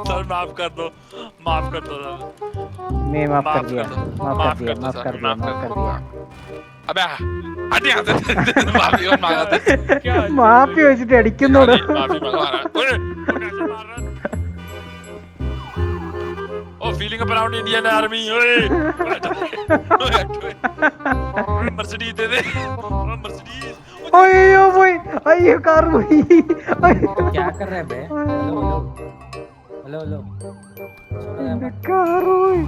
Sir माफ कर दो सर। नहीं माफ कर माफ दिया, कर दो माफ कर दिया, सर, माफ कर दिया, माफ माफ कर कर दो। दिया। अबे हट यहाँ से। माफी कौन मांगा था? മാപ്പി വെച്ചിട്ട് അടിക്കുന്നോട്. माफी मंगवा रहा है। ओए, तू कैसे मार रहा है? ओ फीलिंग अराउंड इंडियन आर्मी। ओए मर्सिडीज दे दे। मर्सिडीज। അയ്യോ പോയി, അയ്യോ കാർ പോയി. क्या कर रहे हैं बे? हेलो हेलो हेलो हेलो छोड़ो यार എന്റെ मत। കാർ പോയി.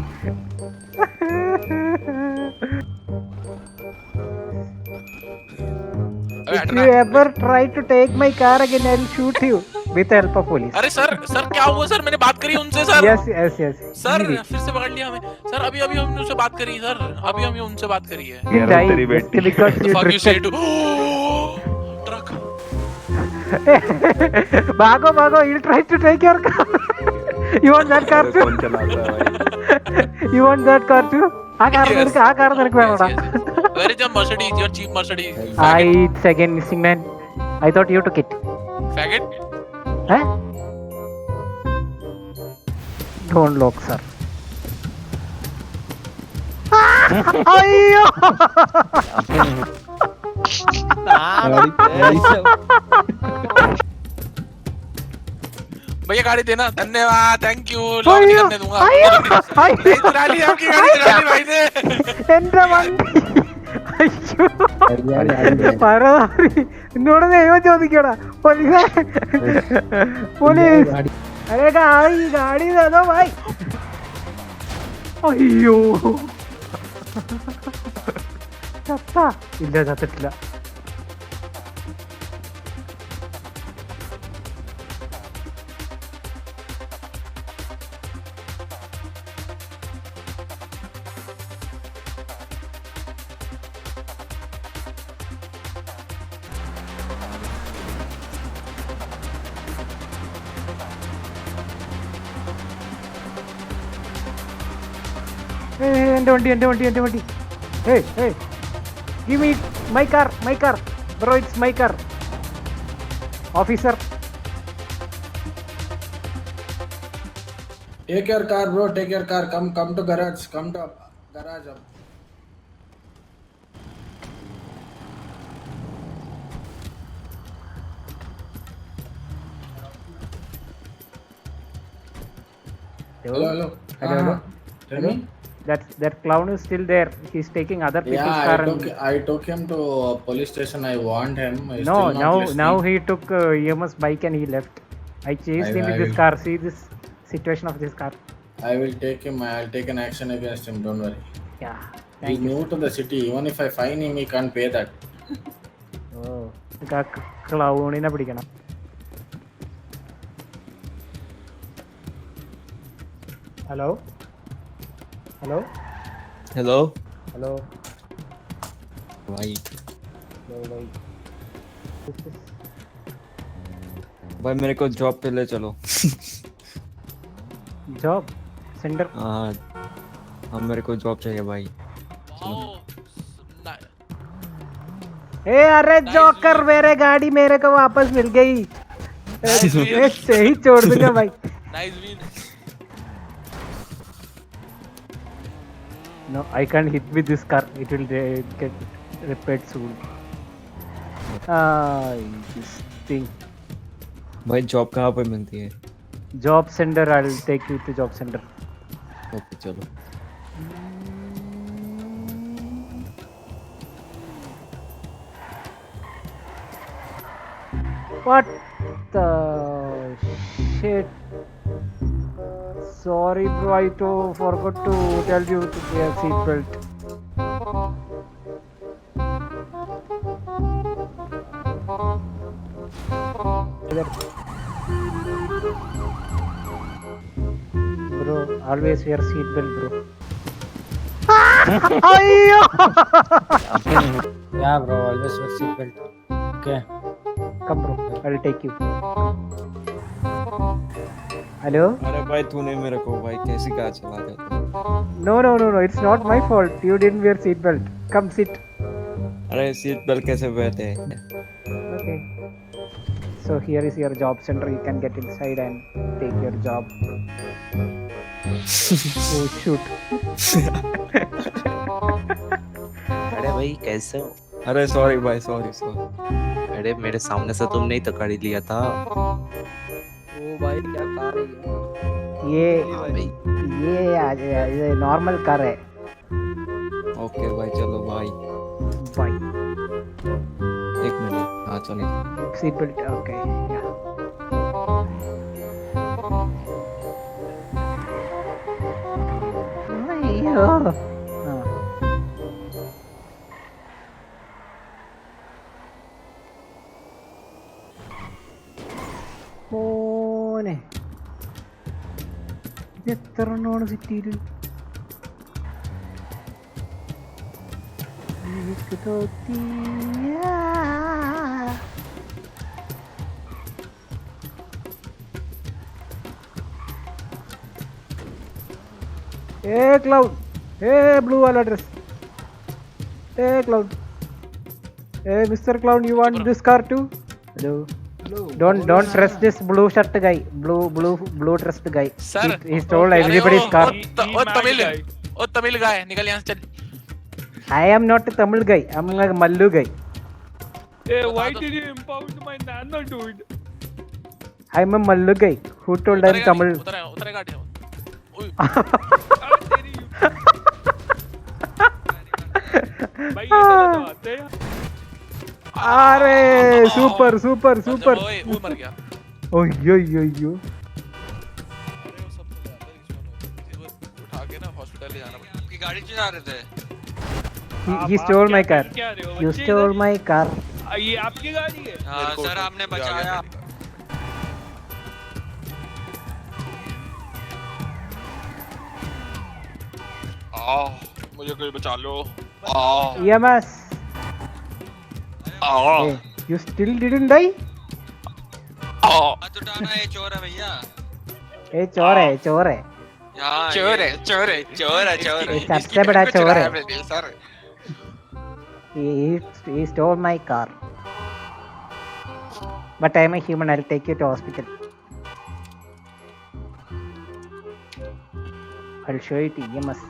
अबे If हटना। you ever try to take my car again, I'll shoot you with the help of police. अरे सर क्या हुआ सर? मैंने बात करी उनसे sir. Yes, yes, yes. Sir Immediate. फिर से पकड़ लिया हमें सर। अभी अभी हमने उनसे बात करी सर। अभी हमने उनसे बात करी है। You die just because you Fuck you say drifted. to truck. भागो भागो, he'll try to take your car. You want that car too? कौन चलाता है भाई? You want that car too? ആ കാർ നിനക്ക്, ആ കാർ നിനക്ക് വേണോടാ? Where is your Mercedes? Your cheap Mercedes? It's again missing, man. I thought you took it. Faggot? Huh? Don't lock, sir. അയ്യോ भैया गाड़ी देना। धन्यवाद, थैंक यू। लॉक नहीं करने दूंगा। नहीं चुरा ली आपकी गाड़ी, चुरा ली भाई ने। എന്റെ വണ്ടി. അയ്യോ പരമാവധി എന്നോട് ദൈവം ചോദിക്കടാ. പോലീസ് പോലീസ് അരെ ഗാഡി തന്നോ ഭായ്. അയ്യോ ചത്ത. ഇല്ല ചത്തിട്ടില്ല. എന്റെ വണ്ടി, എന്റെ വണ്ടി, എന്റെ വണ്ടി. Give me my car, bro, it's my car. Officer. Take your car, bro. Take your car. Come to garage. Come to garage. Hello. Tell me. That clown is still there. He's taking other people's car. I took him to police station. I warned him. He's No, still not listening. now he took EMS bike and he left. I chased him with this car. See this situation of this car. I will take him. I'll take an action against him. Don't worry. Yeah. He's Thank you. new to the city. Even if I fine him, he can't pay that. Oh, ക്ലൗണിനെ പിടിക്കണം. Hello hello hello hello भाई भाई भाई मेरे को job पे ले चलो। Job centre? हाँ हाँ मेरे को जॉब चाहिए भाई। ए अरे जोकर, मेरे गाड़ी मेरे को वापस मिल गई। सही छोड़ दूंगा भाई। Nice win. No, I can't hit with this car. It will get repaired soon. This thing. भाई जॉब कहाँ पे मिलती है? Job center. I'll take you to job center. Okay चलो। What the shit? Sorry bro, I forgot to tell you to wear seatbelt. Bro, always wear seatbelt bro. Ayyo! Yeah bro, always wear seatbelt. Okay. Come bro, I'll take you. Hello? अरे भाई तूने मेरे को भाई कैसी car चला दे? No, it's not my fault. You didn't wear seatbelt. Come sit. अरे seat belt कैसे पहनते हैं? Okay. So So here is your job center. You can get inside and take your job. Oh shoot! अरे भाई कैसे हो? अरे sorry भाई, सॉरी। अरे मेरे सामने से तुमने ही तो गाड़ी लिया था। ओ भाई क्या कार है ये हाँ भाई। ये नॉर्मल कार है। ओके भाई, चलो भाई। Bye. 1 मिनट, हाँ चलो। Seat belt. Okay. Yeah. अय्यो. हाँ. മോനെ ഇത് എത്ര എണ്ണമാണ് സിറ്റിയില്? എനിക്ക് തോന്നിയ Hey Cloud, hey blue वाला dress. Hey Cloud, hey Mr. Cloud, you want this car too? Hello. Don't trust this blue shirt guy, blue dressed guy. Sir. He stole everybody's car. ओ तमिल गाय निकल यहाँ से चल। I am not a Tamil guy. I'm a Mallu guy. Hey, why did you impound my nano, dude? I'm a Mallu guy. Who told I'm Tamil? उतरेगा गाड़ी। भाई ये तो आते हैं। अरे super. ओए मर गया। ओयो। अरे वो सब उठा के ना हॉस्पिटल ले जाना पड़ेगा। आपकी गाड़ी चला रहे थे। He stole my car. क्या रहे हो You बच्चे stole my car. इधर? ये आपकी गाड़ी है? हाँ सर, आपने बचाया। मुझे कोई बचा लो। EMS. आओ। Hey, you still didn't die? मत उठाना, ये चोर है भैया। ये चोर है। यहाँ चोर है। ये सबसे बड़ा चोर है। Sir He stole my car. But I'm a human. I'll take you to hospital. I'll show it to EMS.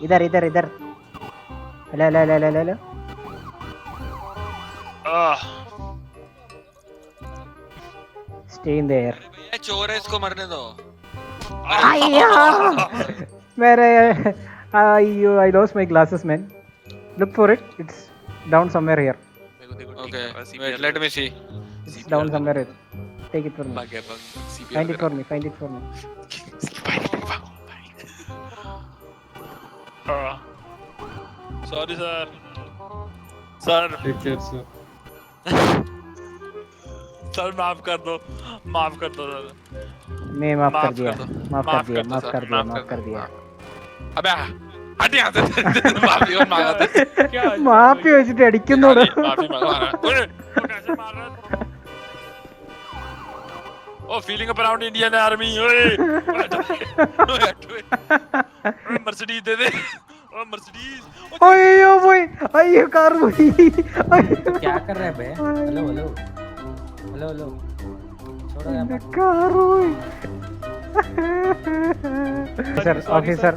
इधर. हेलो. Stay in there. भैया चोर है, इसको मरने दो। I lost my glasses, man. Look for it. It's down somewhere here. Okay, wait, let me see. It's down somewhere here. Take it for me. Find it for me. Sorry sir. Sir माफ कर दो sir. मैं माफ कर दिया। अबे हट यहाँ से। माफी और मांगा था। മാപ്പി വെച്ചിട്ട് അടിക്കുന്നോട്. माफी मांगा। कैसे मार रहा है? ओ feeling up around Indian army. ओए मर्सिडीज दे दे। ओ मर्सिडीज। അയ്യോ പോയി. അയ്യോ കാർ പോയി. क्या कर रहे हैं बे? हेलो छोड़ो यार। കാർ പോയി. Officer,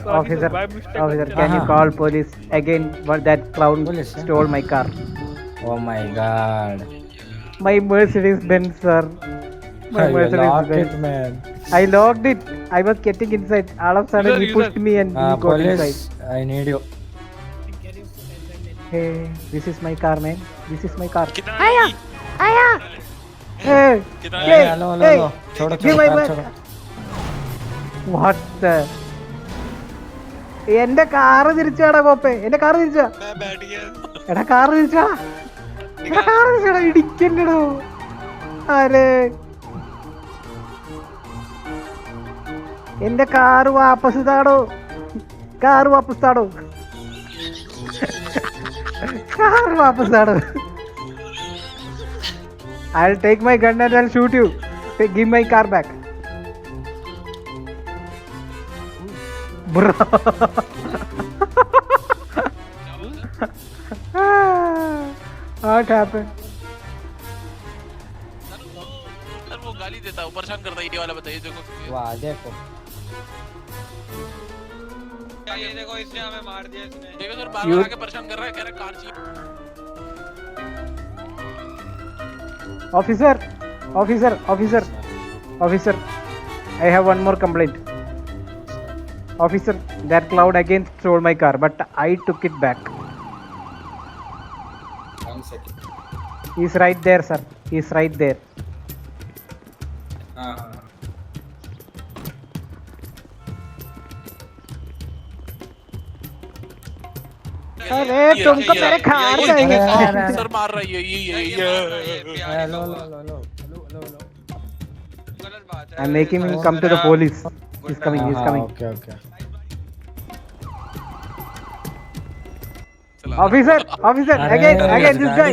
can you call police again? But that clown Police, huh? stole my car. Oh my god. My Mercedes Benz, sir. My You Mercedes locked Benz. it, man. I locked it. I was getting inside. All of a sudden, he pushed me and he got Police, inside. I need you. Hey, this is my car, man. This is my car. कितना Hey, कितना hey, hello hey. छोड़ो Give my car back. छोड़ो। What the? എന്റെ car തിരിച്ചാടാ കോപ്പേ. എന്റെ car തിരിച്ചാ. मैं बैठ गया। എടാ കാറ് തിരിച്ചാടാ. ഇടിക്കണ്ടോ. അരെ എന്റെ കാറ് വാപ്പസ് താടോ. കാറ് വാപ്പസ് താടോ. I'll take my gun and I'll shoot you. Give my car back. Bro. What happened? Sir वो गाली देता है, वो परेशान करता है, ये वाला बताइए देखो। वाह देखो ये देखो इसने हमें मार दिया इसने। देखो सर बार-बार आके परेशान कर रहा है, कह रहा है कार चाहिए। Officer, I have one more complaint. Officer, that cloud again stole my car, but I took it back. 1 second. He's right there, sir. He's right there. हाँ अरे तुमको मेरे खार जाएंगे। सर मार रहा है ये hello hello hello hello hello गलत बात है। I'm making him come to the police. He's coming. Okay okay Officer, again, this guy.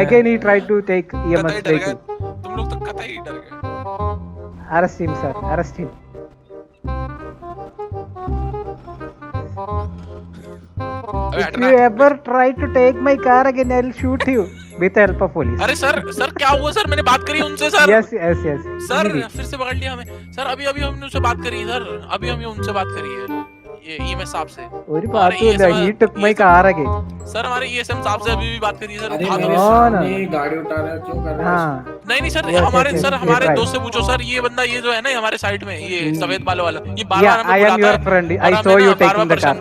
Again, he tried to take EMS vehicle. तुम लोग तो कतई डर गए। Arrest him, sir. Arrest him. If you ever try to take my car again, I'll shoot you with the help of police. अरे sir क्या हुआ sir? मैंने बात करी उनसे सर। Yes. सर फिर से पकड़ लिया हमें सर। अभी हमने उनसे बात करी सर। अभी हमने उनसे बात करी है ये ईएमएस साहब से। और बात तो he took my car again. Sir हमारे ईएसएम साहब से अभी भी बात करी है सर। अरे उठा दो। मेरे सामने गाड़ी उठा रहे हो, क्यों कर रहे हो? हाँ. नहीं सर Yes, हमारे right. दोस्त से पूछो सर। ये बंदा ये जो है ना हमारे साइड में ये सफेद बालों वाला ये बार Yeah, bar I am your friend. I saw you taking the car.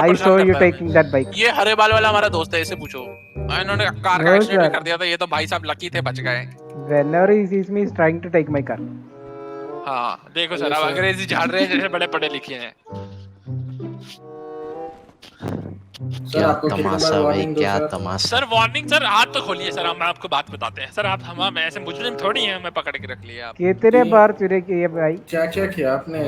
I saw you taking that bike. ये हरे बाल वाला हमारा दोस्त है, इससे पूछो। इन्होंने कार का No, एक्सीडेंट sir. कर दिया था। ये तो भाई साहब लकी थे, बच गए। Whenever he sees me, he's trying to take my car. हाँ देखो सर अब अंग्रेजी झाड़ रहे हैं जैसे बड़े पढ़े लिखे हैं। सर आपको तमाशा भाई, क्या सर। तमाशा। सर वार्निंग सर, हाथ तो खोलिए सर, हम आपको बात बताते हैं सर। आप हम ऐसे मुजरिम थोड़ी हैं, हमें पकड़ के रख लिया आप। कितने बार चुरे किए भाई? क्या किया आपने?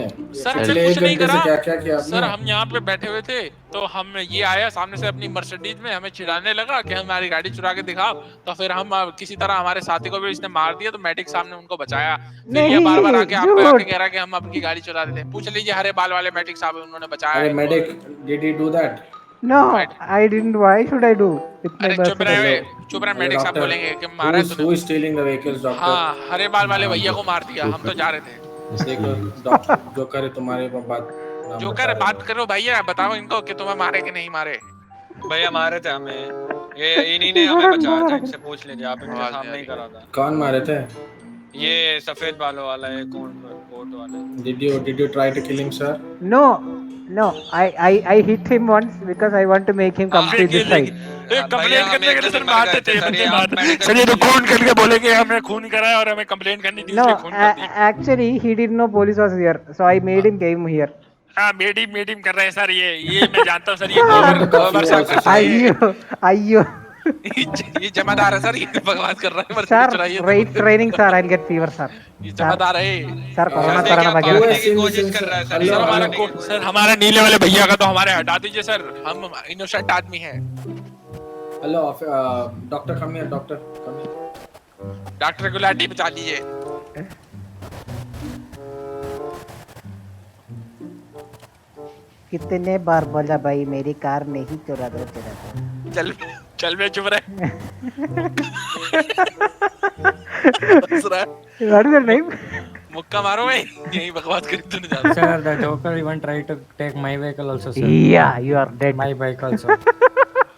सर पिछले कुछ 1 नहीं घंटे से करा क्या किया आपने? सर। हम यहाँ पे बैठे हुए थे तो हम ये आया सामने से अपनी मर्सिडीज में, हमें चिढ़ाने लगा कि हमारी गाड़ी चुरा के दिखा। तो फिर हम किसी तरह हमारे साथी को भी इसने मार दिया, तो मेडिक साहब ने उनको बचाया। फिर ये बार बार आके आपको आके कह रहा कि हम आपकी गाड़ी चुरा रहे थे। पूछ लीजिए हरे बाल वाले मेडिक साहब है, उन्होंने बचाया। अरे medic, did he do that? No, I didn't. Why should I do? With my अरे चुप birthday? रहे मेडिक साहब बोलेंगे कि मारा है Who तूने। is stealing the vehicles, doctor? हाँ हरे बाल वाले भैया को मार दिया, हम तो जा रहे थे। देखो डॉक्टर जो करे तुम्हारे बात जो कर बात करो भैया, बताओ इनको कि तुम्हें मारे कि नहीं मारे। भैया मारे थे हमें, ये इन्हीं ने हमें बचाया था। इनसे पूछ लीजिए, आप इनके सामने ही करा था। कौन मारे थे? ये सफेद बालों वाला है, कोट वाला। Did you try to kill him, sir? No. I hit him once because I want to make him come to this side. Complaint करने के लिए सर मारते थे सर। ये तो खून करके बोलेंगे हमने खून करा है और हमें कंप्लेंट करनी थी, No, इसलिए खून कर दी। actually he didn't know police was here, so I made him came here. हाँ मीटिंग कर रहे हैं सर। ये मैं जानता हूँ सर। ये Ayyo. ये जमादार है सर, ये बकवास कर रहा है। Sir, right training sir, I'll get fever sir. ये जमादार है। Sir, corona क्या वगैरह. मारने की कोशिश कर रहा है सर। सर हमारा सर हमारे नीले वाले भैया का तो हमारे हटा दीजिए सर। हम इनोसेंट आदमी हैं। Hello, doctor, come here, doctor, come here. Doctor को लाठी बचा लीजिए। कितने बार बोला भाई मेरी कार नहीं चुरा दो। चल बे चुप रहे। What is your name? मुक्का मारो भाई, यही बकवास करी तूने ज्यादा। Sir, the Joker even tried to take my vehicle also, sir. Yeah, you are dead. My bike also.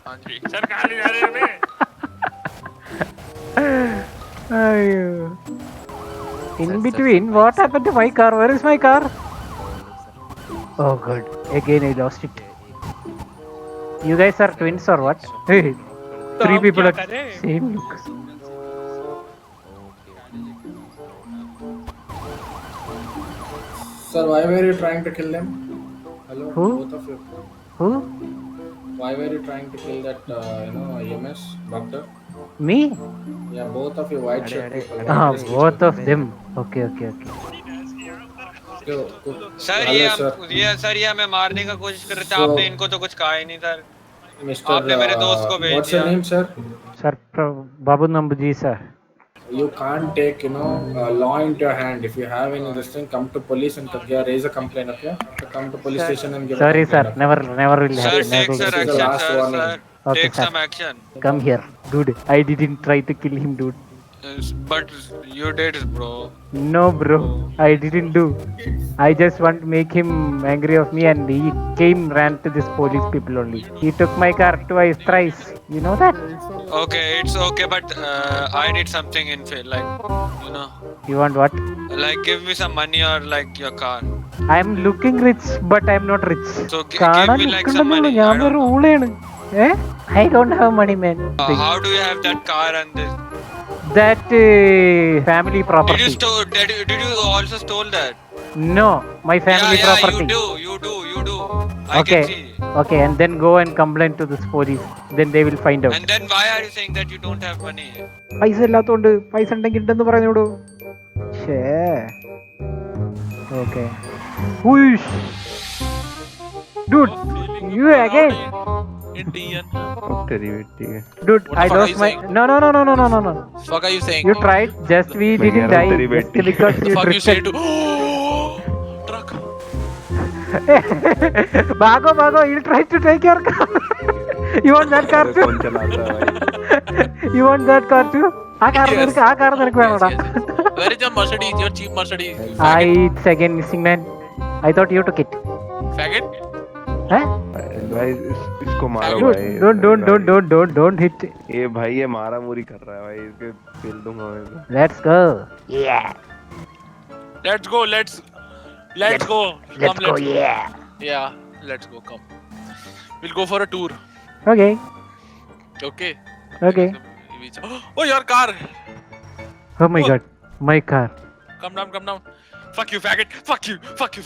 हाँ जी सर, कहाँ ले जा रहे हैं हमें? Ayyo. In between, what happened to my car? Where is my car? Oh god, again I lost it. You guys are twins or what? Hey, तो 3 हम people क्या are करें? same look. Sir, why were you trying to kill them? Hello, Who? both of you. Who? Why were you trying to kill that EMS doctor? Me? Yeah, both of you white shirt people. Ah, both of them. Okay. Sir ये हमें मारने का कोशिश कर रहे थे। आपने इनको तो कुछ कहा ही नहीं सर। Mr. आपने मेरे दोस्त को भेज What's your दिया। name, sir? Sir, Babu Nambuji sir. You can't take law into your hand. If you have any this thing, come to police and raise a complaint. Okay? Come to police station and give. Sorry a sir, complaint, okay? never will sir happen. Take sir This is the action last sir. warning. Sir Okay, Take sir. some action. Come here, dude. I didn't try to kill him, dude. But you did, bro. No, bro. I didn't do. I just want to make him angry of me, and he ran to this police people only. He took my car twice, thrice. You know that? Okay, it's okay, but I need something in like, you know, You want what? like give me some money or like your car. I'm looking rich, but I'm not rich. So give me like some money. I don't know. I don't have money, man. How do you have that car and this? That family property. Did you also stole that? No, my family property. You do. I Okay. can see. Okay, and then go and complain to this police. Then they will find out. And then why are you saying that you don't have money? പൈസ ഇല്ലാത്തോണ്ട് പൈസ ഉണ്ടെങ്കിൽ ഉണ്ടെന്ന് പറഞ്ഞോടൂ. ഷേ. Okay. Whoosh. Dude, you again. Indian. Dude, What the I fuck are lost you my. saying? No. Fuck are you saying? You tried, just we didn't die. Just because The you fuck you say drifted. to truck? Bago, he'll try to take your car. You want that car too? You want that car too? ആ car Yes. നിനക്ക് ആ car നിനക്ക് വേണോടാ? Where is your Mercedes? Your cheap Mercedes? You It's again missing, man. I thought you took it. faggot. Huh? भाई इसको मारो Dude, भाई। don't hit. ये भाई ये मारा मुरी कर रहा है भाई, इसके पेल दूंगा मैं तो। Let's go. Yeah. Let's go. Come, let's go. Yeah, let's go. Come. We'll go for a tour. Okay. Okay. Okay. Oh, your car. Oh my god. My car. Come down. Fuck you, faggot. Fuck you,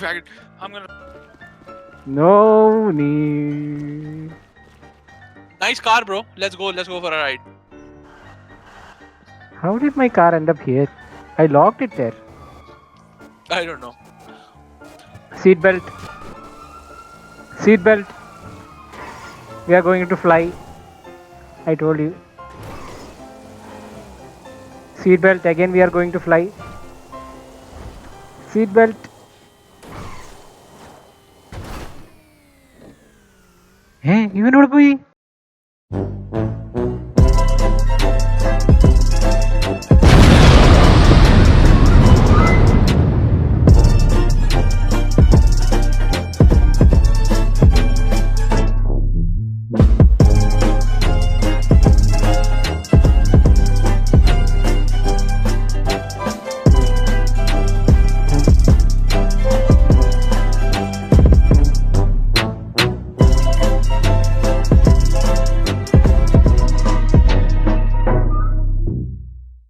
faggot. I'm gonna. No need. Nice car, bro. Let's go for a ride. How did my car end up here? I locked it there. I don't know. Seatbelt. We are going to fly. I told you. Seatbelt. Again we are going to fly. Seatbelt. ഇവനോട് പോയി